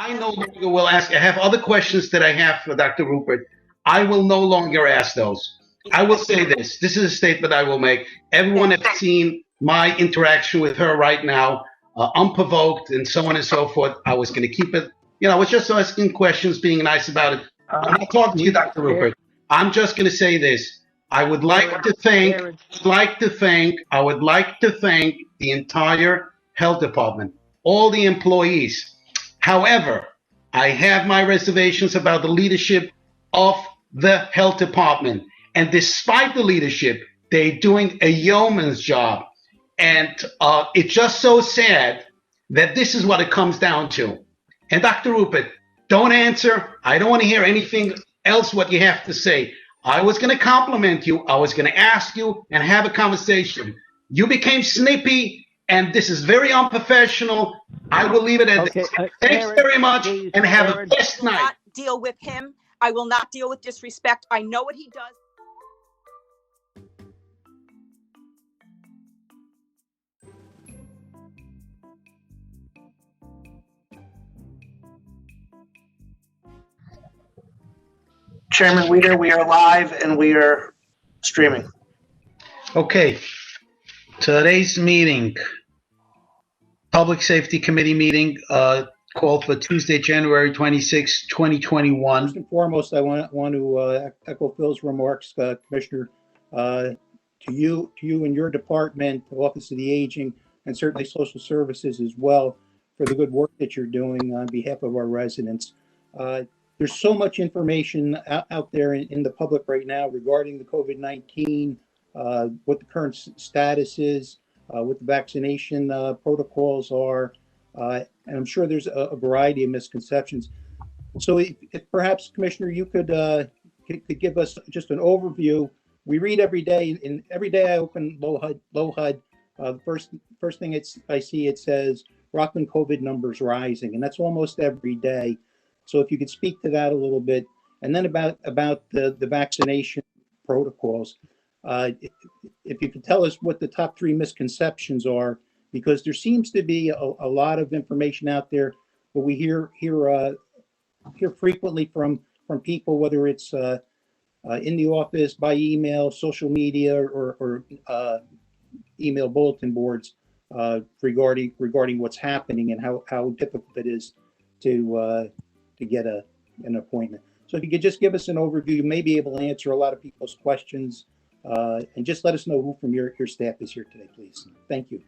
I no longer will ask. I have other questions that I have for Dr. Rupert. I will no longer ask those. I will say this. This is a statement I will make. Everyone has seen my interaction with her right now, unprovoked and so on and so forth. I was going to keep it, I was just asking questions, being nice about it. I'm not talking to you, Dr. Rupert. I'm just going to say this. I would like to thank the entire health department, all the employees. However, I have my reservations about the leadership of the health department. And despite the leadership, they're doing a yeoman's job. And it's just so sad that this is what it comes down to. And Dr. Rupert, don't answer. I don't want to hear anything else what you have to say. I was going to compliment you. I was going to ask you and have a conversation. You became snippy, and this is very unprofessional. I will leave it at this. Thanks very much, and have a blessed night. I will not deal with him. I will not deal with disrespect. I know what he does. Chairman Wieder, we are live and we are streaming. Okay. Today's meeting, Public Safety Committee meeting, called for Tuesday, January 26, 2021. First and foremost, I want to echo Phil's remarks, Commissioner, to you and your department, the Office of the Aging, and certainly Social Services as well, for the good work that you're doing on behalf of our residents. There's so much information out there in the public right now regarding the COVID-19, what the current status is, what the vaccination protocols are, and I'm sure there's a variety of misconceptions. So if perhaps, Commissioner, you could give us just an overview. We read every day, and every day I open Low HUD, the first thing I see, it says Rockland COVID numbers rising, and that's almost every day. So if you could speak to that a little bit, and then about the vaccination protocols, if you could tell us what the top 3 misconceptions are, because there seems to be a lot of information out there, but we hear frequently from people, whether it's in the office, by email, social media, or email bulletin boards regarding what's happening and how difficult it is to get an appointment. So if you could just give us an overview, you may be able to answer a lot of people's questions, and just let us know who from your staff is here today, please. Thank you.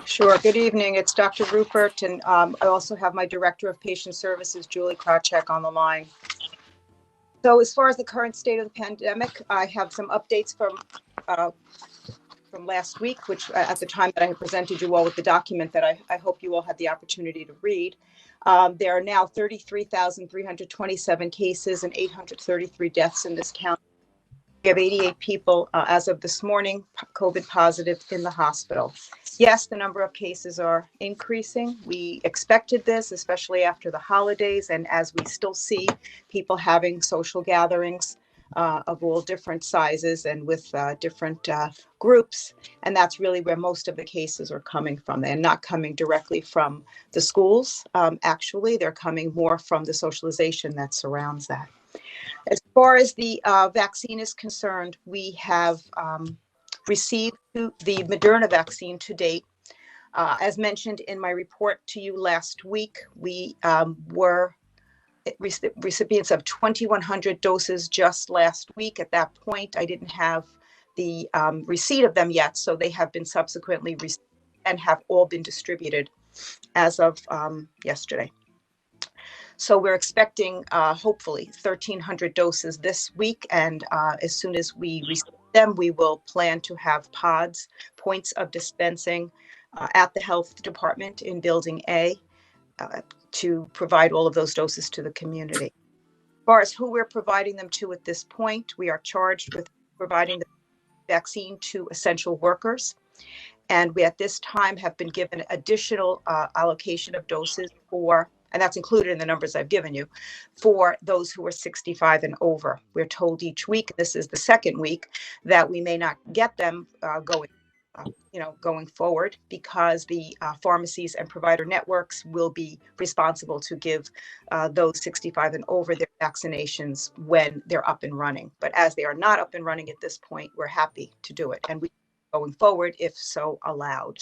Sure. Good evening. It's Dr. Rupert, and I also have my Director of Patient Services, Julie Krawcheck, on the line. So as far as the current state of the pandemic, I have some updates from last week, which at the time that I had presented you all with the document that I hope you all had the opportunity to read. There are now 33,327 cases and 833 deaths in this county. We have 88 people as of this morning, COVID positive in the hospital. Yes, the number of cases are increasing. We expected this, especially after the holidays, and as we still see people having social gatherings of all different sizes and with different groups. And that's really where most of the cases are coming from. They're not coming directly from the schools. Actually, they're coming more from the socialization that surrounds that. As far as the vaccine is concerned, we have received the Moderna vaccine to date. As mentioned in my report to you last week, we were recipients of 2,100 doses just last week. At that point, I didn't have the receipt of them yet, so they have been subsequently received and have all been distributed as of yesterday. So we're expecting, hopefully, 1,300 doses this week, and as soon as we receive them, we will plan to have pods, points of dispensing, at the health department in Building A to provide all of those doses to the community. As far as who we're providing them to at this point, we are charged with providing the vaccine to essential workers. And we at this time have been given additional allocation of doses for, and that's included in the numbers I've given you, for those who are 65 and over. We're told each week, this is the second week, that we may not get them going going forward, because the pharmacies and provider networks will be responsible to give those 65 and over their vaccinations when they're up and running. But as they are not up and running at this point, we're happy to do it, and we going forward if so allowed.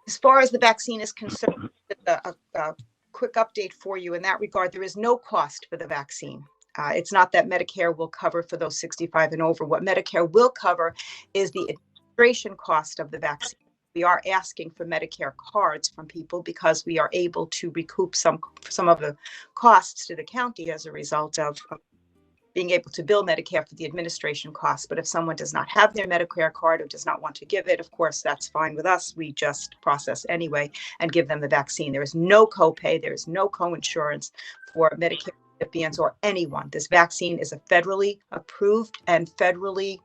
As far as the vaccine is concerned, a quick update for you in that regard. There is no cost for the vaccine. It's not that Medicare will cover for those 65 and over. What Medicare will cover is the administration cost of the vaccine. We are asking for Medicare cards from people because we are able to recoup some of the costs to the county as a result of being able to bill Medicare for the administration costs. But if someone does not have their Medicare card or does not want to give it, of course, that's fine with us. We just process anyway and give them the vaccine. There is no copay. There is no co-insurance for Medicare recipients or anyone. This vaccine is a federally approved and federally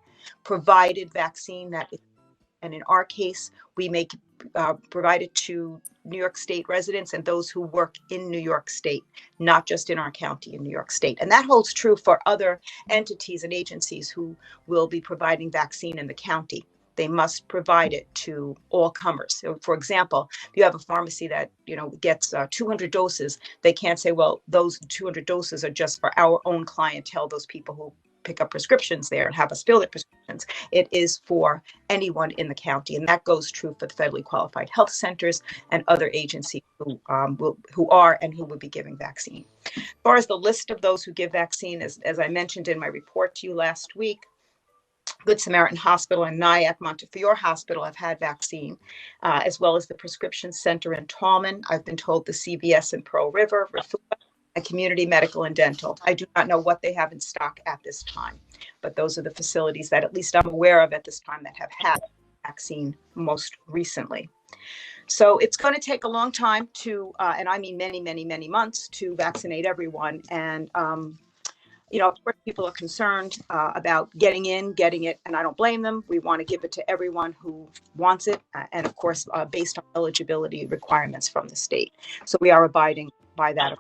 provided vaccine and in our case, we make provide it to New York State residents and those who work in New York State, not just in our county in New York State. And that holds true for other entities and agencies who will be providing vaccine in the county. They must provide it to all comers. So, for example, if you have a pharmacy that gets 200 doses, they can't say, well, those 200 doses are just for our own clientele, those people who pick up prescriptions there and have us fill their prescriptions. It is for anyone in the county, and that goes true for the federally qualified health centers and other agencies who are and who will be giving vaccine. As far as the list of those who give vaccine, as I mentioned in my report to you last week, Good Samaritan Hospital and Nyack Montefiore Hospital have had vaccine, as well as the Prescription Center in Tallman. I've been told the CVS in Pearl River, and Community Medical and Dental. I do not know what they have in stock at this time, but those are the facilities that at least I'm aware of at this time that have had vaccine most recently. So it's going to take a long time to, and I mean many, many, many months to vaccinate everyone. And, of course, people are concerned about getting it, and I don't blame them. We want to give it to everyone who wants it, and of course, based on eligibility requirements from the state. So we are abiding by that.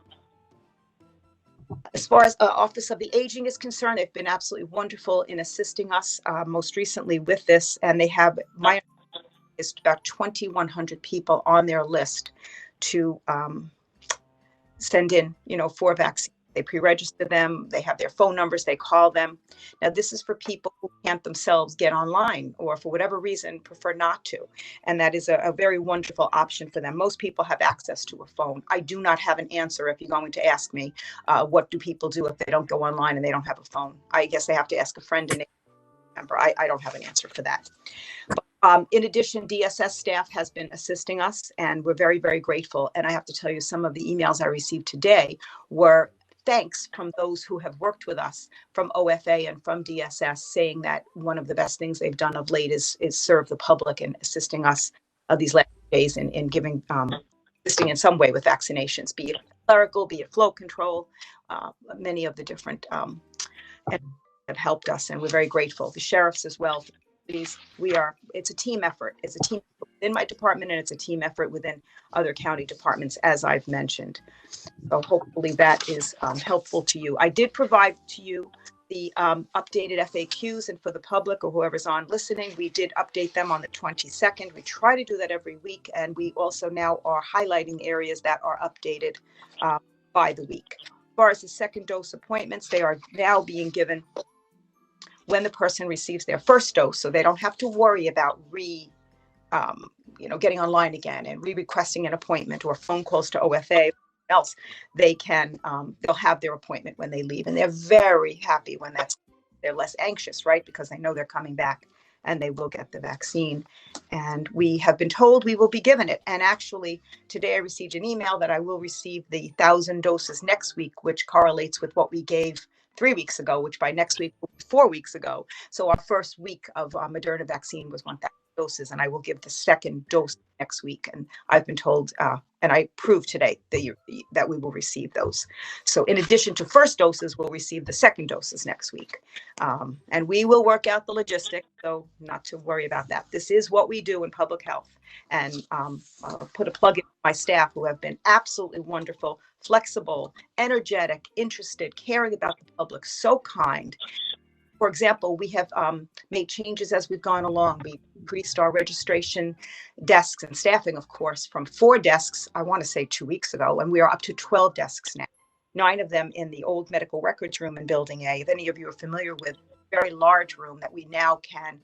As far as Office of the Aging is concerned, they've been absolutely wonderful in assisting us most recently with this, and they have is about 2,100 people on their list to send in, for vaccine. They pre-register them, they have their phone numbers, they call them. Now, this is for people who can't themselves get online or for whatever reason prefer not to. And that is a very wonderful option for them. Most people have access to a phone. I do not have an answer if you're going to ask me, what do people do if they don't go online and they don't have a phone? I guess they have to ask a friend and a member. I don't have an answer for that. But, in addition, DSS staff has been assisting us, and we're very, very grateful. And I have to tell you, some of the emails I received today were thanks from those who have worked with us from OFA and from DSS, saying that one of the best things they've done of late is serve the public and assisting us these last days in giving, assisting in some way with vaccinations, be it clerical, be it flow control, many of the different have helped us, and we're very grateful. The sheriffs as well. It's a team effort. It's a team within my department, and it's a team effort within other county departments, as I've mentioned. So hopefully that is helpful to you. I did provide to you the updated FAQs, and for the public or whoever's on listening, we did update them on the 22nd. We try to do that every week, and we also now are highlighting areas that are updated by the week. As far as the second dose appointments, they are now being given when the person receives their first dose, so they don't have to worry about getting online again and requesting an appointment or phone calls to OFA. Else, they'll have their appointment when they leave, and they're very happy when they're less anxious, right? Because they know they're coming back and they will get the vaccine. And we have been told we will be given it. And actually, today I received an email that I will receive the 1,000 doses next week, which correlates with what we gave 3 weeks ago, which by next week will be 4 weeks ago. So our first week of Moderna vaccine was 1,000 doses, and I will give the second dose next week. And I've been told, and I proved today that we will receive those. So in addition to first doses, we'll receive the second doses next week. And we will work out the logistics, so not to worry about that. This is what we do in public health. And I'll put a plug in for my staff, who have been absolutely wonderful, flexible, energetic, interested, caring about the public, so kind. For example, we have made changes as we've gone along. We increased our registration desks and staffing, of course, from 4 desks, I want to say 2 weeks ago, and we are up to 12 desks now. 9 of them in the old medical records room in Building A. If any of you are familiar with a very large room that we now can,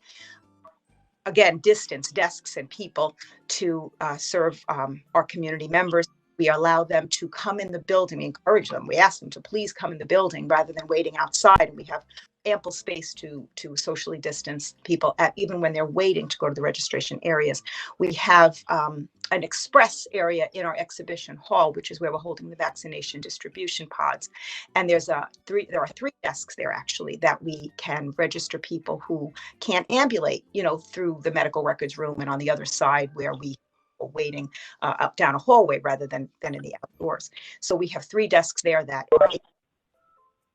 again, distance desks and people to serve our community members. We allow them to come in the building. We encourage them. We ask them to please come in the building rather than waiting outside. And we have ample space to socially distance people even when they're waiting to go to the registration areas. We have an express area in our exhibition hall, which is where we're holding the vaccination distribution pods. And there are 3 desks there actually that we can register people who can't ambulate, through the medical records room, and on the other side where we waiting up down a hallway rather than in the outdoors. So we have 3 desks there that are able to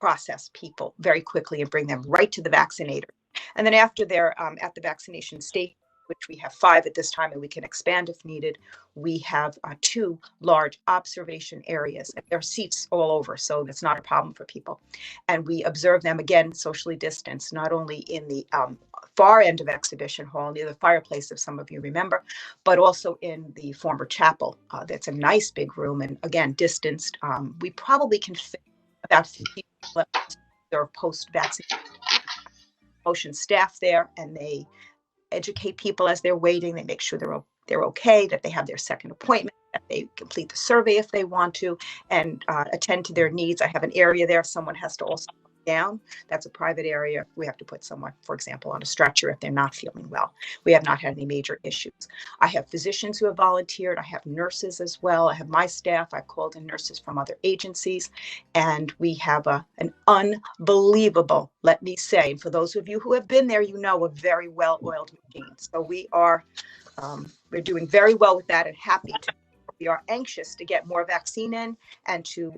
process people very quickly and bring them right to the vaccinator. And then after they're at the vaccination station, which we have 5 at this time, and we can expand if needed, we have 2 large observation areas. And there are seats all over, so that's not a problem for people. And we observe them, again, socially distanced, not only in the far end of exhibition hall near the fireplace, if some of you remember, but also in the former chapel. That's a nice big room, and again, distanced. We probably can fit about 50 people. There are post-vaccination motion staff there, and they educate people as they're waiting. They make sure they're okay, that they have their second appointment, that they complete the survey if they want to, and attend to their needs. I have an area there. Someone has to also down. That's a private area. We have to put someone, for example, on a stretcher if they're not feeling well. We have not had any major issues. I have physicians who have volunteered. I have nurses as well. I have my staff. I've called in nurses from other agencies. And we have an unbelievable, let me say, and for those of you who have been there, a very well-oiled machine. So we're doing very well with that and happy to. We are anxious to get more vaccine in and to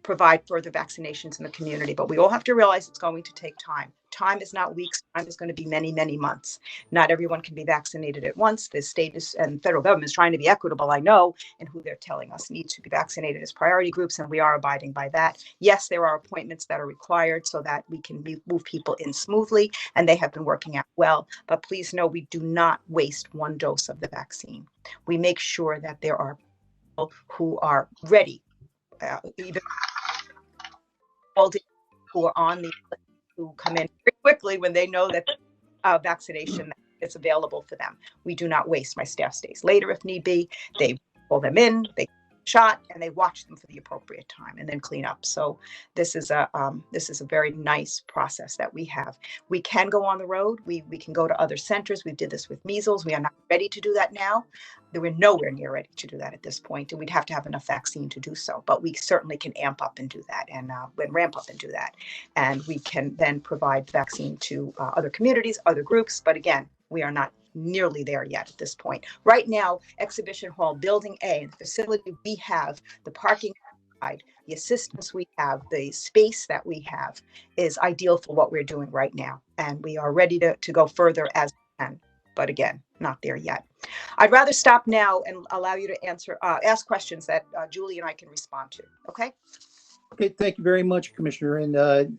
provide further vaccinations in the community. But we all have to realize it's going to take time. Time is not weeks. Time is going to be many, many months. Not everyone can be vaccinated at once. The state and federal government is trying to be equitable, I know, and who they're telling us needs to be vaccinated as priority groups, and we are abiding by that. Yes, there are appointments that are required so that we can move people in smoothly, and they have been working out well. But please know we do not waste 1 dose of the vaccine. We make sure that there are people who are ready, even who are on the list, who come in very quickly when they know that vaccination is available for them. We do not waste. My staff stays later if need be. They pull them in, they shot, and they watch them for the appropriate time and then clean up. So this is a very nice process that we have. We can go on the road. We can go to other centers. We did this with measles. We are not ready to do that now. We're nowhere near ready to do that at this point, and we'd have to have enough vaccine to do so. But we certainly can amp up and do that, and ramp up and do that. And we can then provide vaccine to other communities, other groups. But again, we are not nearly there yet at this point. Right now, Exhibition Hall, Building A, the facility we have, the parking side, the assistance we have, the space that we have is ideal for what we're doing right now. And we are ready to go further as we can. But again, not there yet. I'd rather stop now and allow you to ask questions that Julie and I can respond to. Okay? Okay, thank you very much, Commissioner. And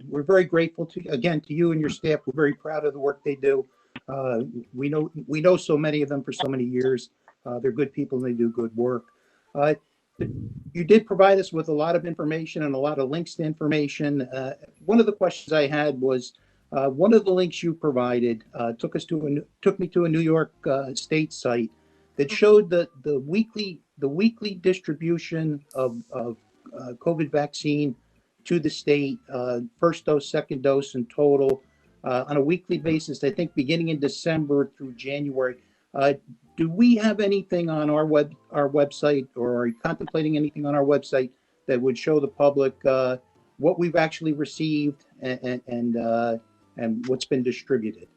we're very grateful to you and your staff. We're very proud of the work they do. We know so many of them for so many years. They're good people and they do good work. You did provide us with a lot of information and a lot of links to information. One of the questions I had was one of the links you provided took me to a New York State site that showed the weekly distribution of COVID vaccine to the state, first dose, second dose, in total. On a weekly basis, I think beginning in December through January. Do we have anything on our website, or are you contemplating anything on our website that would show the public what we've actually received and what's been distributed?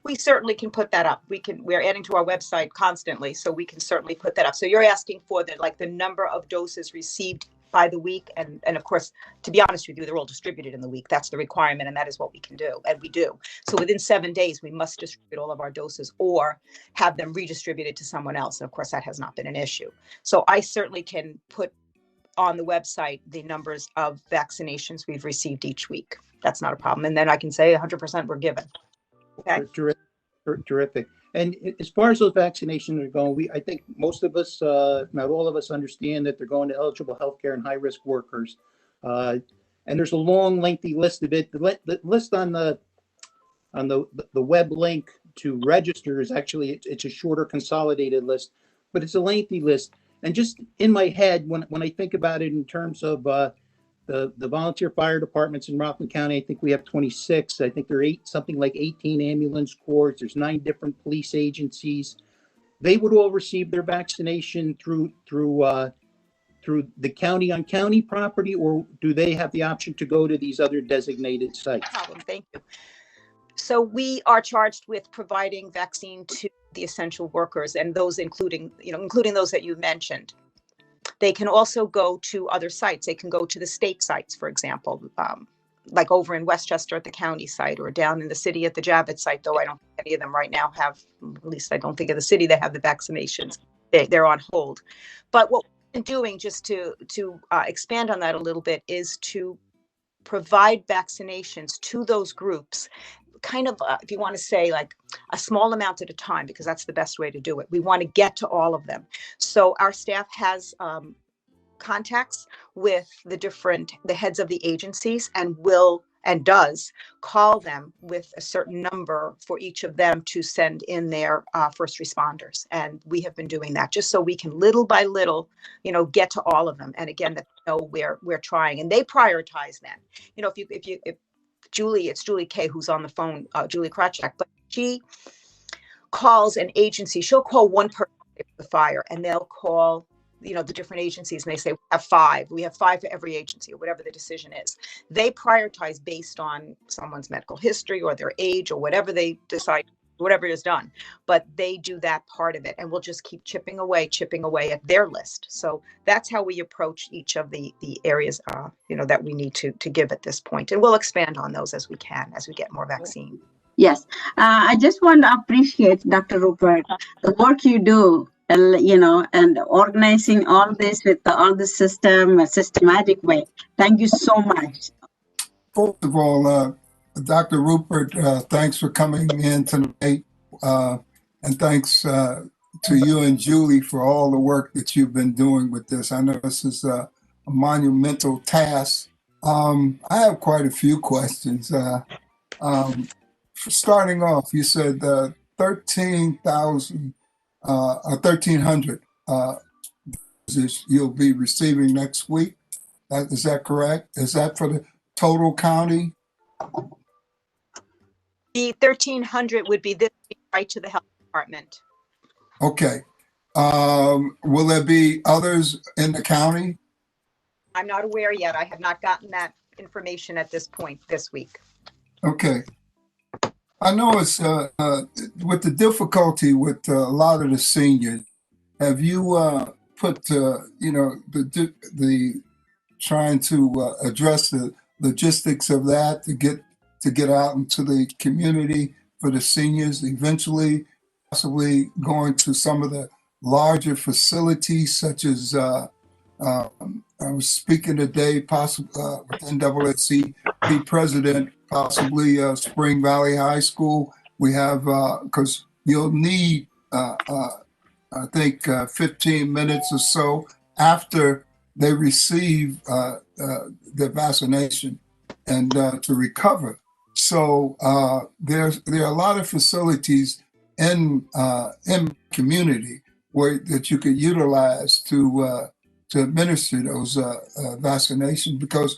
We certainly can put that up. We're adding to our website constantly, so we can certainly put that up. So you're asking for the number of doses received by the week, and of course, to be honest with you, they're all distributed in the week. That's the requirement, and that is what we can do, and we do. So within 7 days, we must distribute all of our doses or have them redistributed to someone else. And of course, that has not been an issue. So I certainly can put on the website the numbers of vaccinations we've received each week. That's not a problem. And then I can say 100% were given. Okay. Terrific. And as far as those vaccinations are going, I think most of us, not all of us, understand that they're going to eligible healthcare and high-risk workers. And there's a long, lengthy list of it. The list on the web link to register is actually, it's a shorter, consolidated list, but it's a lengthy list. And just in my head, when I think about it in terms of the volunteer fire departments in Rockland County, I think we have 26. I think there are something like 18 ambulance corps. There's 9 different police agencies. They would all receive their vaccination through the county on county property, or do they have the option to go to these other designated sites? No problem. Thank you. So we are charged with providing vaccine to the essential workers, and those including those that you mentioned. They can also go to other sites. They can go to the state sites, for example, like over in Westchester at the county site, or down in the city at the Javits site, though I don't think any of them right now have, at least I don't think of the city that have the vaccinations. They're on hold. But what we've been doing, just to expand on that a little bit, is to provide vaccinations to those groups, kind of, if you want to say, like a small amount at a time, because that's the best way to do it. We want to get to all of them. So our staff has contacts with the heads of the agencies, and does call them with a certain number for each of them to send in their first responders. And we have been doing that just so we can little by little, get to all of them. And again, that we're trying, and they prioritize them. If it's Julie K who's on the phone, Julie Krawczyk, but she calls an agency. She'll call one person for the fire, and they'll call, the different agencies, and they say, we have five for every agency, or whatever the decision is. They prioritize based on someone's medical history or their age or whatever they decide, whatever is done. But they do that part of it, and we'll just keep chipping away at their list. So that's how we approach each of the areas, that we need to give at this point. And we'll expand on those as we can, as we get more vaccine. Yes, I just want to appreciate, Dr. Rupert, the work you do, and organizing all this with all the a systematic way. Thank you so much. First of all, Dr. Rupert, thanks for coming in tonight, and thanks to you and Julie for all the work that you've been doing with this. I know this is a monumental task. I have quite a few questions. Starting off, you said 13,000 or 1,300 you'll be receiving next week. Is that correct? Is that for the total county? The 1,300 would be this week, right to the health department. Okay. Will there be others in the county? I'm not aware yet. I have not gotten that information at this point this week. Okay. I know it's with the difficulty with a lot of the seniors. Have you put the trying to address the logistics of that to get out into the community for the seniors, eventually possibly going to some of the larger facilities, such as I was speaking today, possibly with NAACP president, possibly Spring Valley High School. We have, because you'll need, I think, 15 minutes or so after they receive the vaccination and to recover. So there are a lot of facilities in community that you could utilize to administer those vaccinations, because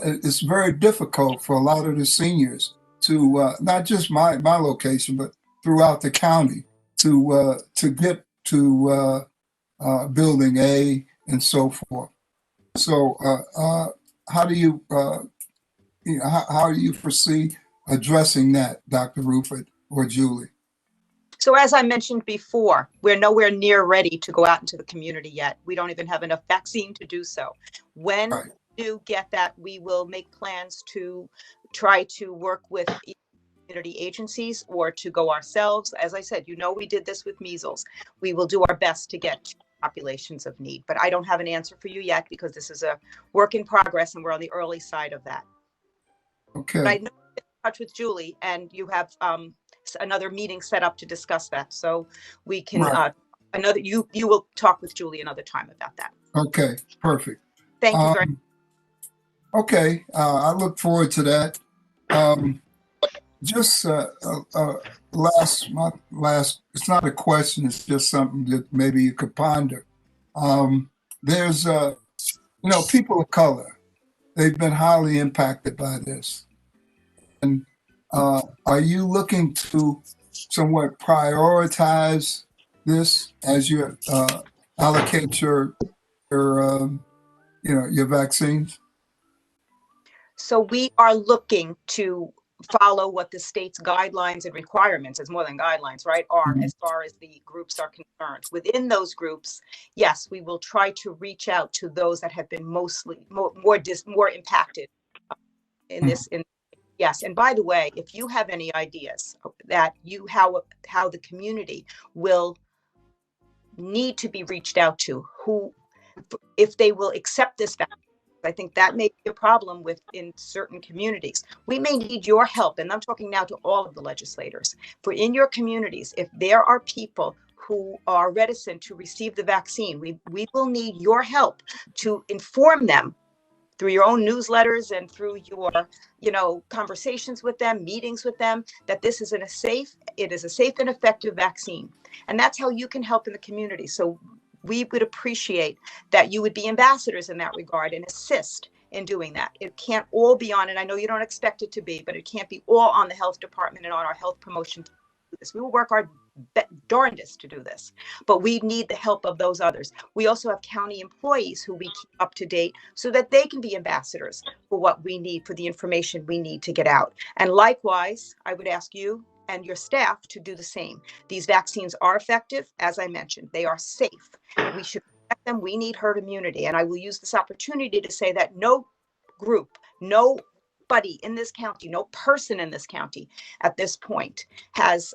it's very difficult for a lot of the seniors to not just my location, but throughout the county to get to building A and so forth. So how do you how do you foresee addressing that, Dr. Rupert or Julie? So as I mentioned before, we're nowhere near ready to go out into the community yet. We don't even have enough vaccine to do so. When we do get that, we will make plans to try to work with community agencies or to go ourselves. As I said, we did this with measles. We will do our best to get populations of need. But I don't have an answer for you yet because this is a work in progress and we're on the early side of that. Okay. But I know you're in touch with Julie and you have another meeting set up to discuss that. So we can, Right. you will talk with Julie another time about that. Okay, perfect. Thank you very much. Okay, I look forward to that. Just last, it's not a question, it's just something that maybe you could ponder. There's, people of color, they've been highly impacted by this. And are you looking to somewhat prioritize this as you allocate your vaccines? So we are looking to follow what the state's guidelines and requirements, as more than guidelines, right, are as far as the groups are concerned. Within those groups, yes, we will try to reach out to those that have been more impacted in this. Yes, and by the way, if you have any ideas that how the community will need to be reached out to, if they will accept this vaccine. I think that may be a problem in certain communities. We may need your help, and I'm talking now to all of the legislators. For in your communities, if there are people who are reticent to receive the vaccine, we will need your help to inform them through your own newsletters and through your, conversations with them, meetings with them, that this is a safe and effective vaccine. And that's how you can help in the community. So we would appreciate that you would be ambassadors in that regard and assist in doing that. It can't all be on, and I know you don't expect it to be, but it can't be all on the health department and on our health promotion to do this. We will work our darndest to do this, but we need the help of those others. We also have county employees who we keep up to date so that they can be ambassadors for what we need, for the information we need to get out. And likewise, I would ask you and your staff to do the same. These vaccines are effective. As I mentioned, they are safe. We should protect them. We need herd immunity. And I will use this opportunity to say that no group, nobody in this county, no person in this county at this point has,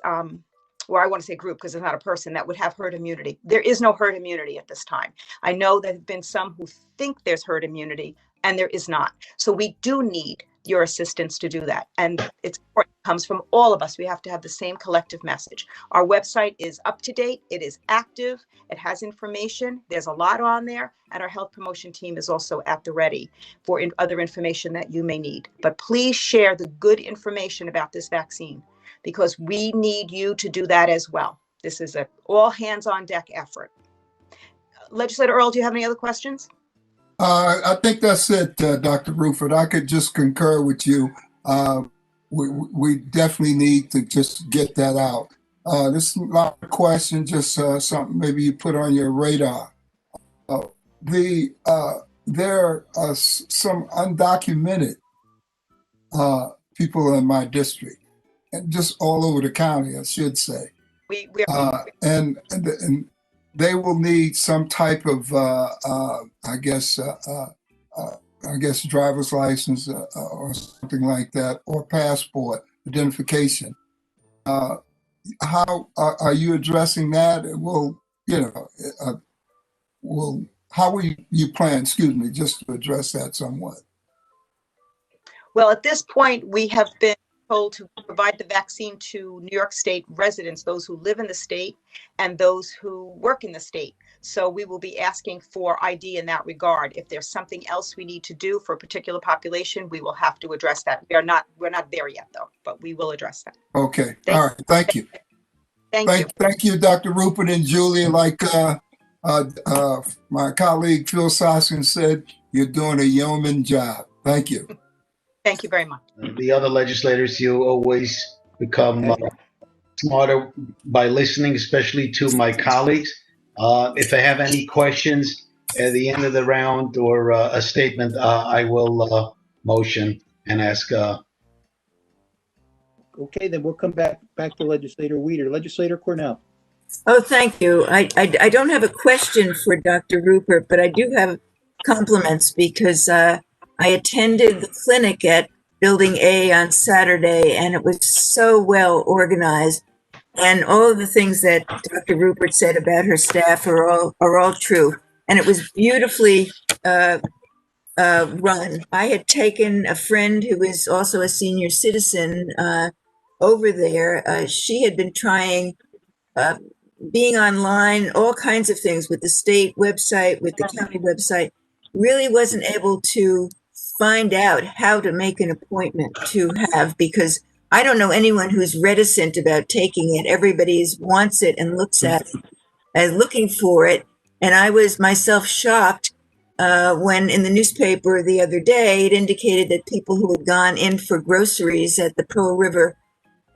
or I want to say group because it's not a person, that would have herd immunity. There is no herd immunity at this time. I know there have been some who think there's herd immunity and there is not. So we do need your assistance to do that. And it's important. It comes from all of us. We have to have the same collective message. Our website is up to date. It is active. It has information. There's a lot on there. And our health promotion team is also at the ready for other information that you may need. But please share the good information about this vaccine because we need you to do that as well. This is an all hands on deck effort. Legislator Earl, do you have any other questions? I think that's it, Dr. Rupert. I could just concur with you. We definitely need to just get that out. This is not a question, just something maybe you put on your radar. There are some undocumented people in my district, and just all over the county, I should say. And they will need some type of, driver's license or something like that, or passport identification. How are you addressing that? How will you plan? Excuse me, just to address that somewhat. Well, at this point, we have been told to provide the vaccine to New York State residents, those who live in the state and those who work in the state. So we will be asking for ID in that regard. If there's something else we need to do for a particular population, we will have to address that. We're not there yet though, but we will address that. Okay. All right. Thank you. Thank you, Dr. Rupert and Julie. Like my colleague Phil Soskin said, you're doing a yeoman job. Thank you. Thank you very much. The other legislators, you always become smarter by listening, especially to my colleagues. If I have any questions at the end of the round or a statement, I will motion and ask. Okay, then we'll come back to Legislator Wieder. Legislator Cornell. Oh, thank you. I don't have a question for Dr. Rupert, but I do have compliments because I attended the clinic at Building A on Saturday, and it was so well organized. And all of the things that Dr. Rupert said about her staff are all true. And it was beautifully run. I had taken a friend who is also a senior citizen over there. She had been trying being online, all kinds of things with the state website, with the county website, really wasn't able to find out how to make an appointment to have, because I don't know anyone who's reticent about taking it. Everybody wants it and looks at it as looking for it. And I was myself shocked when in the newspaper the other day, it indicated that people who had gone in for groceries at the Pearl River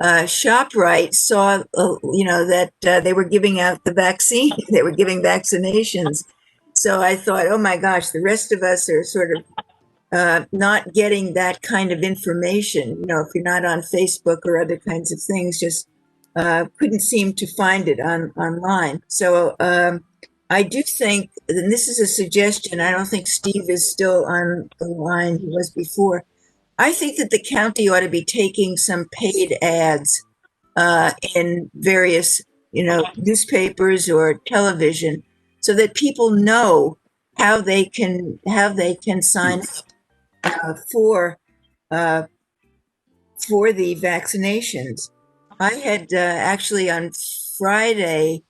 ShopRite saw, that they were giving out the vaccine. They were giving vaccinations. So I thought, oh my gosh, the rest of us are sort of not getting that kind of information. If you're not on Facebook or other kinds of things, just couldn't seem to find it online. So I do think, and this is a suggestion, I don't think Steve is still on the line, he was before. I think that the county ought to be taking some paid ads in various, newspapers or television, so that people know how they can sign up for the vaccinations. I had actually on Friday,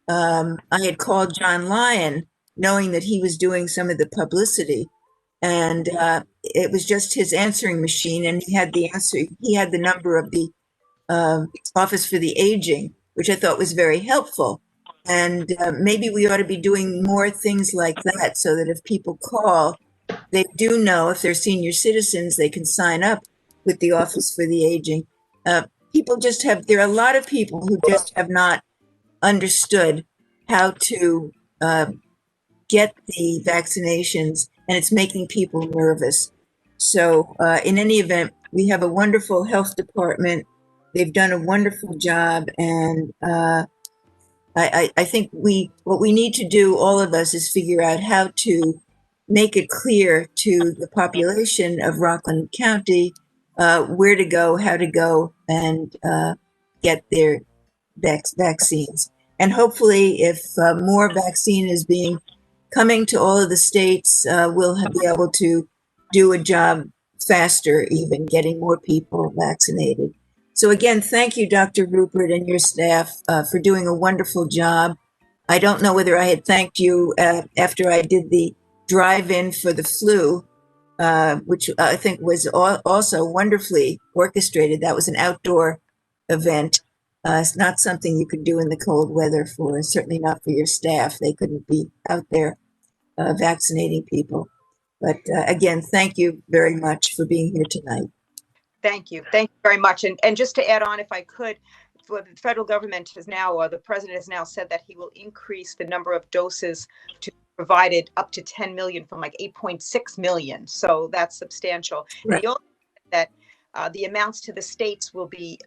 I had called John Lyon, knowing that he was doing some of the publicity. And it was just his answering machine, and he had the answer. He had the number of the Office for the Aging, which I thought was very helpful. And maybe we ought to be doing more things like that, so that if people call, they do know if they're senior citizens, they can sign up with the Office for the Aging. People just there are a lot of people who just have not understood how to get the vaccinations, and it's making people nervous. So in any event, we have a wonderful health department. They've done a wonderful job. And I think what we need to do, all of us, is figure out how to make it clear to the population of Rockland County where to go, how to go, and get their vaccines. And hopefully, if more vaccine is coming to all of the states, we'll be able to do a job faster, even getting more people vaccinated. So again, thank you, Dr. Rupert, and your staff for doing a wonderful job. I don't know whether I had thanked you after I did the drive-in for the flu, which I think was also wonderfly orchestrated. That was an outdoor event. It's not something you could do in the cold weather, certainly not for your staff. They couldn't be out there vaccinating people. But again, thank you very much for being here tonight. Thank you. Thank you very much. And just to add on, if I could, the federal government has now, or the president has now said that he will increase the number of doses to provided up to 10 million from like 8.6 million. So that's substantial. Right. And he also said that the amounts to the states will be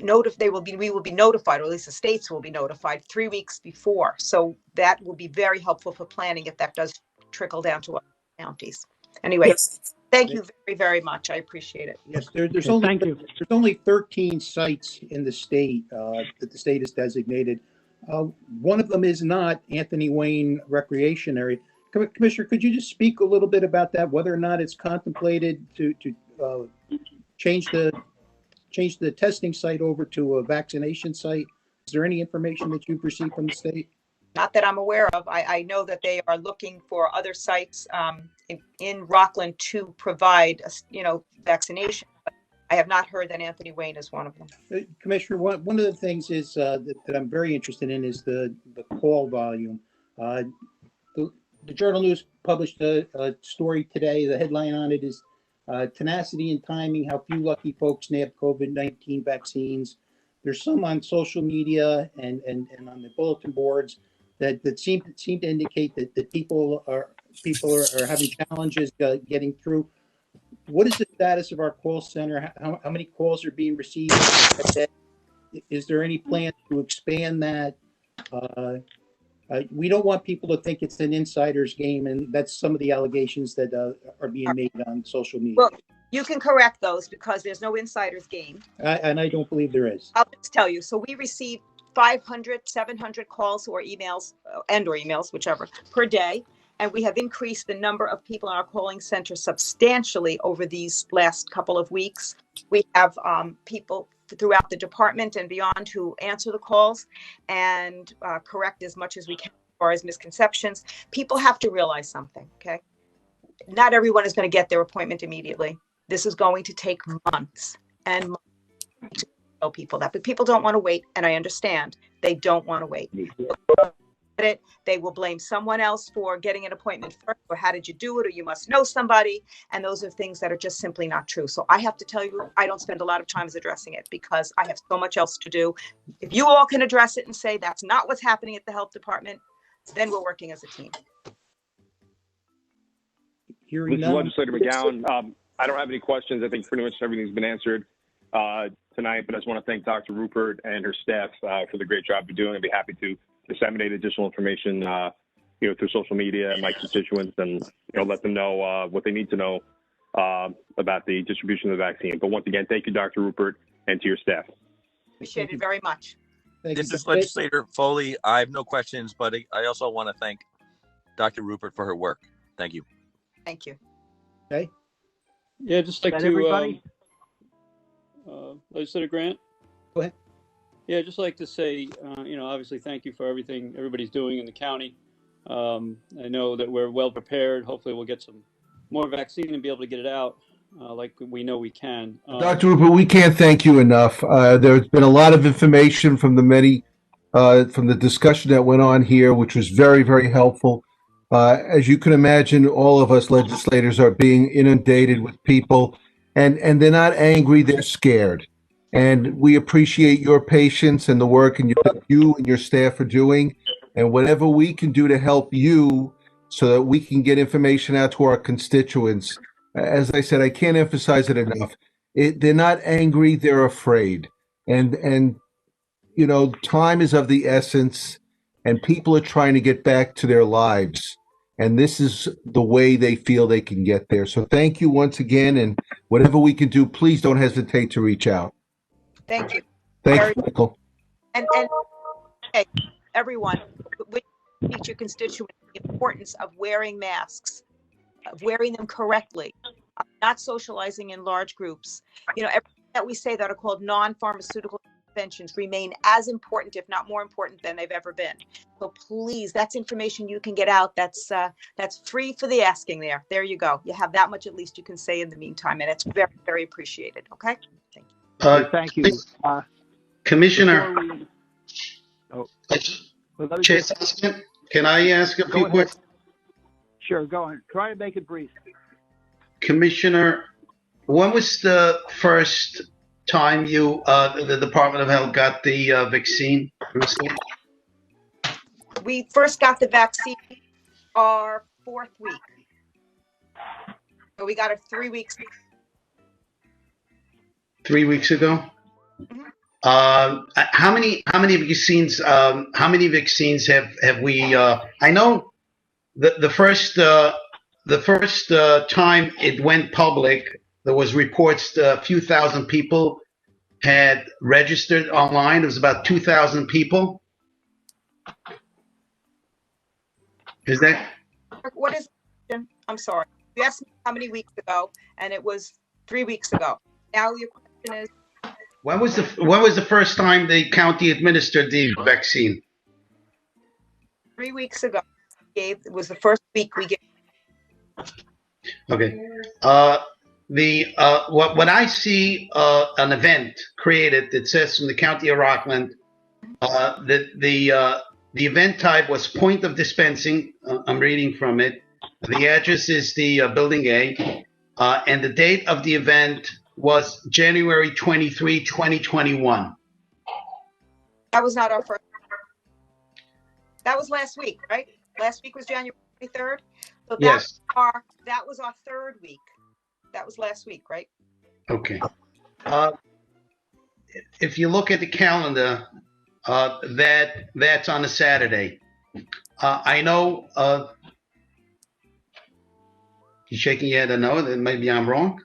we will be notified, or at least the states will be notified 3 weeks before. So that will be very helpful for planning if that does trickle down to other counties. Anyway, yes. Thank you very, very much. I appreciate it. Yes, there's only 13 sites in the state that the state has designated. One of them is not Anthony Wayne Recreation Area. Commissioner, could you just speak a little bit about that, whether or not it's contemplated to change the testing site over to a vaccination site? Is there any information that you've received from the state? Not that I'm aware of. I know that they are looking for other sites in Rockland to provide, vaccination. But I have not heard that Anthony Wayne is one of them. Commissioner, one of the things is that I'm very interested in is the call volume. The Journal News published a story today. The headline on it is tenacity and timing, how few lucky folks nabbed COVID-19 vaccines. There's some on social media and on the bulletin boards that seem to indicate that people are having challenges getting through. What is the status of our call center? How many calls are being received? Is there any plan to expand that? We don't want people to think it's an insider's game, and that's some of the allegations that are being made on social media. Well, You can correct those because there's no insider's game. And I don't believe there is. I'll just tell you. So we receive 500, 700 calls or emails or emails, whichever, per day. And we have increased the number of people in our calling center substantially over these last couple of weeks. We have people throughout the department and beyond who answer the calls and correct as much as we can as far as misconceptions. People have to realize something, okay? Not everyone is going to get their appointment immediately. This is going to take months and months to tell people that, but people don't want to wait, and I understand they don't want to wait. They will blame someone else for getting an appointment first, or how did you do it, or you must know somebody, and those are things that are just simply not true. So I have to tell you, I don't spend a lot of time addressing it because I have so much else to do. If you all can address it and say that's not what's happening at the health department, then we're working as a team. Hearing Mr. none. Legislator McGowan, I don't have any questions. I think pretty much everything's been answered tonight, but I just want to thank Dr. Rupert and her staff for the great job you're doing. I'd be happy to disseminate additional information, through social media and my constituents, and let them know what they need to know about the distribution of the vaccine. But once again, thank you, Dr. Rupert, and to your staff. Appreciate it very much. This is Legislator Foley. I have no questions, but I also want to thank Dr. Rupert for her work. Thank you. Thank you. Okay. Yeah, just like to, Legislator Grant. Go ahead. Yeah, just like to say, obviously, thank you for everything everybody's doing in the county. I know that we're well prepared. Hopefully, we'll get some more vaccine and be able to get it out like we know we can. Dr. Rupert, we can't thank you enough. There's been a lot of information from the discussion that went on here, which was very, very helpful. As you can imagine, all of us legislators are being inundated with people, and they're not angry, they're scared. And we appreciate your patience and the work and you and your staff are doing, and whatever we can do to help you so that we can get information out to our constituents. As I said, I can't emphasize it enough. They're not angry, they're afraid. And time is of the essence, and people are trying to get back to their lives. And this is the way they feel they can get there. So thank you once again, and whatever we can do, please don't hesitate to reach out. Thank you. Thank you, Michael. And hey, everyone, teach your constituents the importance of wearing masks, of wearing them correctly, not socializing in large groups. Everything that we say that are called non-pharmaceutical interventions remain as important, if not more important, than they've ever been. So please, that's information you can get out. That's free for the asking there. There you go. You have that much at least you can say in the meantime, and it's very, very appreciated. Okay? Thank you. Thank you. Commissioner, can I ask a few questions? Sure, go on. Try to make it brief. Commissioner, when was the first time the Department of Health got the vaccine? We first got the vaccine our 4th week. So we got it 3 weeks ago. 3 weeks ago? Mm-hmm. How many vaccines? How many vaccines have we? I know the first time it went public, there was reports a few thousand people had registered online. It was about 2,000 people. Is that? What is? I'm sorry. You asked me how many weeks ago, and it was 3 weeks ago. Now your question is. When was the first time the county administered the vaccine? 3 weeks ago. It was the first week we gave. Okay. When I see an event created that says from the county of Rockland, that the event type was point of dispensing. I'm reading from it. The address is the building A, and the date of the event was January 23, 2021. That was not our first. That was last week, right? Last week was January 23rd. So yes. That was our 3rd week. That was last week, right? Okay. If you look at the calendar, that's on a Saturday. I know you're shaking your head. I know that maybe I'm wrong.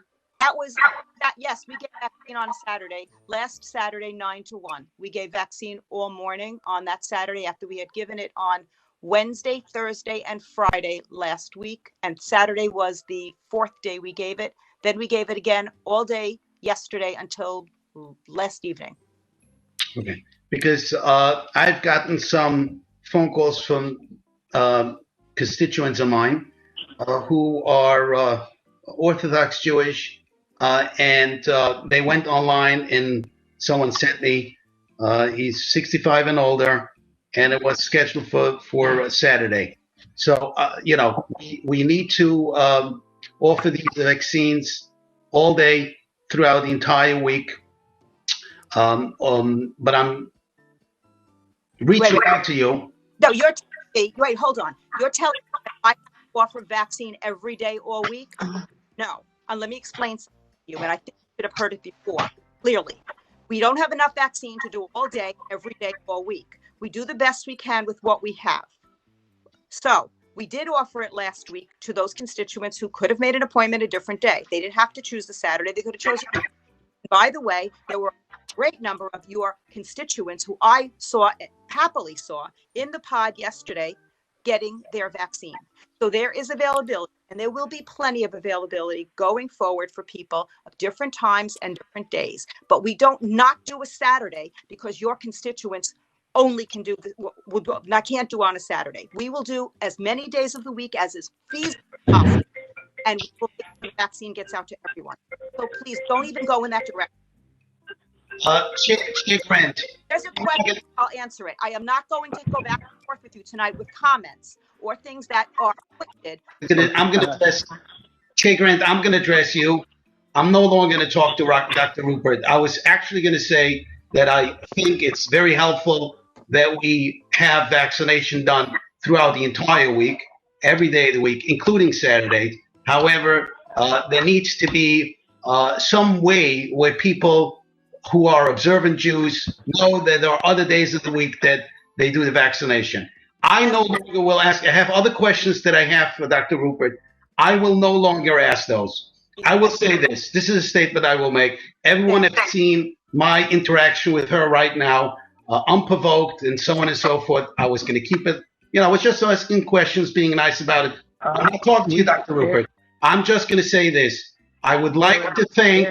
Yes, we gave vaccine on a Saturday, last Saturday, 9 to 1. We gave vaccine all morning on that Saturday after we had given it on Wednesday, Thursday, and Friday last week. And Saturday was the 4th day we gave it. Then we gave it again all day yesterday until last evening. Okay, because I've gotten some phone calls from constituents of mine who are Orthodox Jewish, and they went online and someone sent me, he's 65 and older, and it was scheduled for Saturday. So, we need to offer these vaccines all day throughout the entire week. But I'm reaching out to you. No, you're telling me, wait, hold on. You're telling me that I offer vaccine every day all week? No. And let me explain something to you, and I think you should have heard it before. Clearly, we don't have enough vaccine to do all day, every day, all week. We do the best we can with what we have. So we did offer it last week to those constituents who could have made an appointment a different day. They didn't have to choose the Saturday. They could have chosen. By the way, there were a great number of your constituents who I happily saw in the pod yesterday getting their vaccine. So there is availability, and there will be plenty of availability going forward for people of different times and different days. But we don't not do a Saturday because your constituents only can do can't do on a Saturday. We will do as many days of the week as is feasible possible, and the vaccine gets out to everyone. So please don't even go in that direction. Friend. There's a question, I'll answer it. I am not going to go back and forth with you tonight with comments or things that are pointed. I'm going to address, Chair Grant, I'm going to address you. I'm no longer going to talk to Dr. Rupert. I was actually going to say that I think it's very helpful that we have vaccination done throughout the entire week, every day of the week, including Saturday. However, there needs to be some way where people who are observant Jews know that there are other days of the week that they do the vaccination. I no longer will ask. I have other questions that I have for Dr. Rupert. I will no longer ask those. I will say this. This is a statement I will make. Everyone has seen my interaction with her right now, unprovoked and so on and so forth. I was going to keep it, I was just asking questions, being nice about it. I'm not talking to you, Dr. Rupert. I'm just going to say this. I would like to thank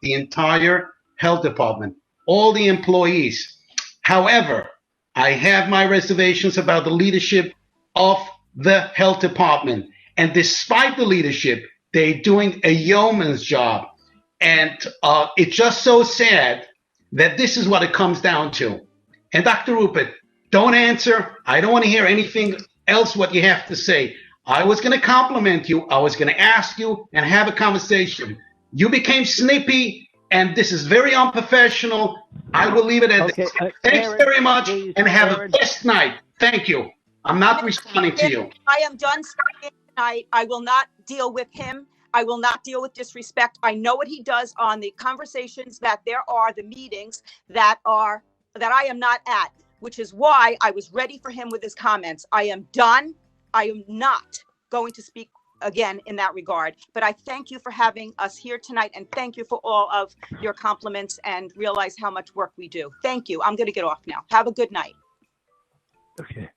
the entire health department, all the employees. However, I have my reservations about the leadership of the health department. And despite the leadership, they're doing a yeoman's job. And it's just so sad that this is what it comes down to. And Dr. Rupert, don't answer. I don't want to hear anything else what you have to say. I was going to compliment you. I was going to ask you and have a conversation. You became snippy, and this is very unprofessional. I will leave it at this. Thanks very much, and have a best night. Thank you. I'm not responding to you. I am done speaking tonight. I will not deal with him. I will not deal with disrespect. I know what he does on the conversations that there are, the meetings that I am not at, which is why I was ready for him with his comments. I am done. I am not going to speak again in that regard, but I thank you for having us here tonight, and thank you for all of your compliments, and realize how much work we do. Thank you. I'm going to get off now. Have a good night. Okay.